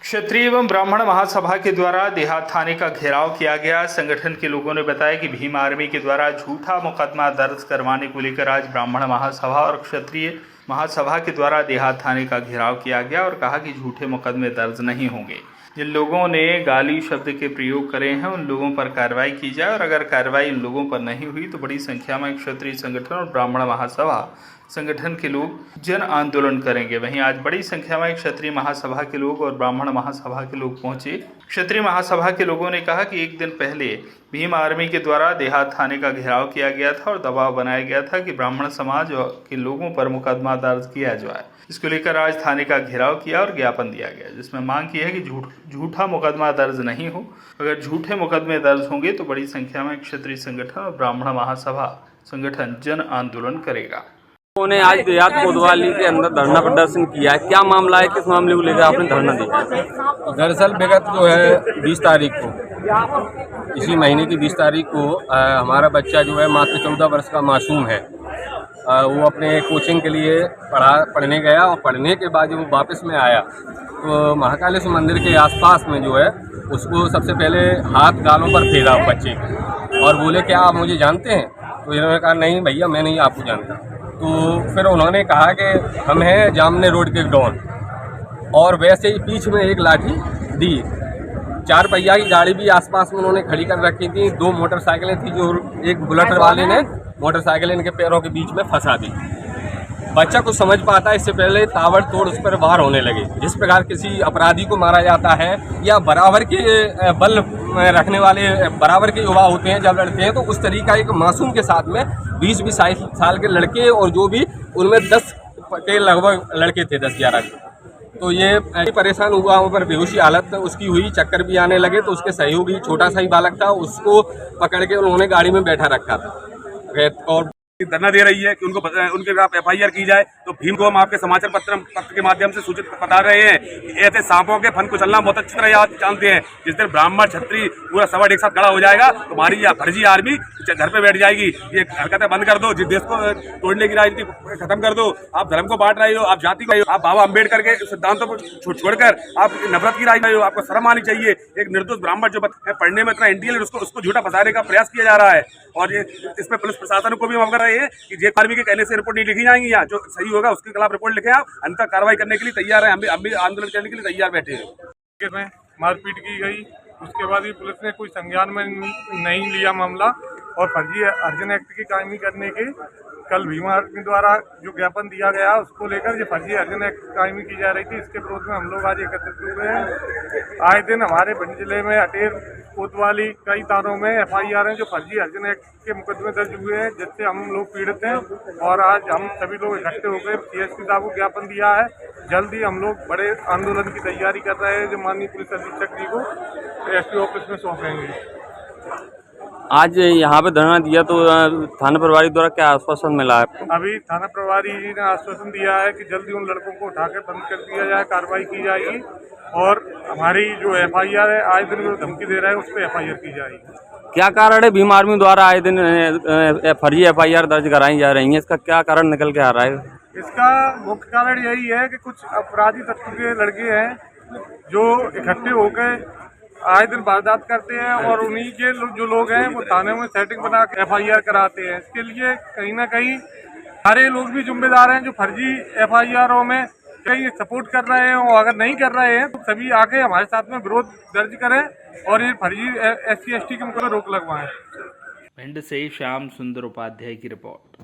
क्षत्रिय एवं ब्राह्मण महासभा के द्वारा देहात थाने का घेराव किया गया। संगठन के लोगों ने बताया कि भीम आर्मी के द्वारा झूठा मुकदमा दर्ज करवाने को लेकर आज ब्राह्मण महासभा और क्षत्रिय महासभा के द्वारा देहात थाने का घेराव किया गया और कहा कि झूठे मुकदमे दर्ज नहीं होंगे। जिन लोगों ने गाली शब्द के प्रयोग करे हैं उन लोगों पर कार्रवाई की जाए और अगर कार्रवाई उन लोगों पर नहीं हुई तो बड़ी संख्या में क्षत्रिय संगठन और ब्राह्मण महासभा संगठन के लोग जन आंदोलन करेंगे। वहीं आज बड़ी संख्या में क्षत्रिय महासभा के लोग और ब्राह्मण महासभा के लोग पहुंचे। क्षत्रिय महासभा के लोगों ने कहा कि एक दिन पहले भीम आर्मी के द्वारा देहात थाने का घेराव किया गया था और दबाव बनाया गया था कि ब्राह्मण समाज के लोगों पर मुकदमा दर्ज किया जाए। इसको लेकर आज थाने का घेराव किया और ज्ञापन दिया गया, जिसमें मांग की है कि झूठा मुकदमा दर्ज नहीं हो। अगर झूठे मुकदमे दर्ज होंगे तो बड़ी संख्या में क्षत्रिय संगठन और ब्राह्मण महासभा संगठन जन आंदोलन करेगा। उन्होंने आज देहात कोतवाली के अंदर धरना प्रदर्शन किया है। क्या मामला है, किस मामले को लेकर आपने धरना दिया? दरअसल विगत जो है 20 तारीख को, इसी महीने की 20 तारीख को हमारा बच्चा जो है मात्र 14 वर्ष का मासूम है। वो अपने कोचिंग के लिए पढ़ने गया और पढ़ने के बाद जब वो वापस में आया तो महाकालेश्वर मंदिर के आसपास में जो है उसको सबसे पहले हाथ गालों पर फेरा बच्चे के और बोले क्या आप मुझे जानते हैं? तो इन्होंने कहा नहीं भैया मैं नहीं आपको जानता। तो फिर उन्होंने कहा कि हम हैं जामने रोड के डॉन, और वैसे ही बीच में एक लाठी दी। 4 पहिया की गाड़ी भी आसपास में उन्होंने खड़ी कर रखी थी। 2 मोटरसाइकिलें थी जो एक बुलेट वाले ने मोटरसाइकिल इनके पैरों के बीच में फंसा दी। बच्चा कुछ समझ पाता है इससे पहले ताबड़तोड़ उस पर वार होने लगे। जिस प्रकार किसी अपराधी को मारा जाता है या बराबर के बल रखने वाले बराबर के युवा होते हैं जब लड़ते हैं, तो उस तरीका एक मासूम के साथ में 20-20 साल के लड़के और जो भी उनमें 10 के लगभग लड़के थे, 10-11। तो ये परेशान हुआ, वहाँ पर बेहोशी हालत उसकी हुई, चक्कर भी आने लगे। तो उसके सहयोगी छोटा सा ही बालक था, उसको पकड़ के उन्होंने गाड़ी में बैठा रखा था और धरना दे रही है कि उनके खिलाफ FIR की जाए। तो भीम को हम आपके समाचार पत्र के माध्यम से सूचित बता रहे हैं कि ऐसे सांपों के फन को चलना बहुत अच्छी तरह याद जानते हैं। जिस दिन ब्राह्मण क्षत्रिय पूरा सवार एक साथ खड़ा हो जाएगा तो हमारी फर्जी आर्मी घर पे बैठ जाएगी। ये हरकतें बंद कर दो, जिस देश को तोड़ने की राजनीति खत्म कर दो। आप धर्म को बांट रहे हो, आप जाति को, आप बाबा अम्बेडकर के सिद्धांतों को छोड़कर आप नफरत की राजनीति हो। आपको शर्म आनी चाहिए। एक निर्दोष ब्राह्मण जो पढ़ने में इतना इंटेलिजेंट उसको झूठा फंसाने का प्रयास किया जा रहा है। और ये इसमें पुलिस प्रशासन को भी हम कर रहे हैं कि जे आर्मी के कहने से रिपोर्ट नहीं लिखी जाएंगी, या जो सही होगा उसके खिलाफ रिपोर्ट लिखे आप, अंतर कार्रवाई करने के लिए तैयार है। हम भी आंदोलन करने के लिए तैयार बैठे हैं। मारपीट की गई, उसके बाद भी पुलिस ने कोई संज्ञान में नहीं लिया मामला और फर्जी अर्जन एक्ट की कायमी करने के कल भीम आर्मी द्वारा जो ज्ञापन दिया गया उसको लेकर ये फर्जी अर्जन एक्ट कायमी की जा रही थी। इसके विरोध में हम लोग आज एकत्रित हुए हैं। आए दिन हमारे भिंड जिले में अटेर कोतवाली कई थानों में FIR हैं जो फर्जी अर्जन एक्ट के मुकदमे दर्ज हुए हैं, जिससे हम लोग पीड़ित हैं। और आज हम सभी लोग इकट्ठे होकर CSP साहब को ज्ञापन दिया है। जल्द ही हम लोग बड़े आंदोलन की तैयारी कर रहे हैं जो माननीय पुलिस अधीक्षक जी को SP ऑफिस में सौंपेंगे। आज यहाँ पे धरना दिया तो थाना प्रभारी द्वारा क्या आश्वासन मिला है? अभी थाना प्रभारी जी ने आश्वासन दिया है कि जल्दी उन लड़कों को उठाकर बंद कर दिया जाए, कार्रवाई की जाएगी। और हमारी जो FIR है आज दिन जो धमकी दे रहा है उस पर FIR की जाएगी। क्या कारण है भीम आर्मी द्वारा आए दिन फर्जी FIR दर्ज कराई जा रही है? इसका क्या कारण निकल के आ रहा है? इसका मुख्य कारण यही है कि कुछ अपराधी तत्व के लड़के हैं जो इकट्ठे होकर आए दिन वारदात करते हैं और उन्हीं के जो लोग हैं वो थाने में सेटिंग बना के FIR कराते हैं। इसके लिए कहीं ना कहीं सारे लोग भी जिम्मेदार हैं जो फर्जी FIRों में कहीं सपोर्ट कर रहे हैं, और अगर नहीं कर रहे हैं तो सभी आके हमारे साथ में विरोध दर्ज करें और ये फर्जी SC ST के मुकदमे रोक लगवाएं। भिंड से श्याम सुंदर उपाध्याय की रिपोर्ट।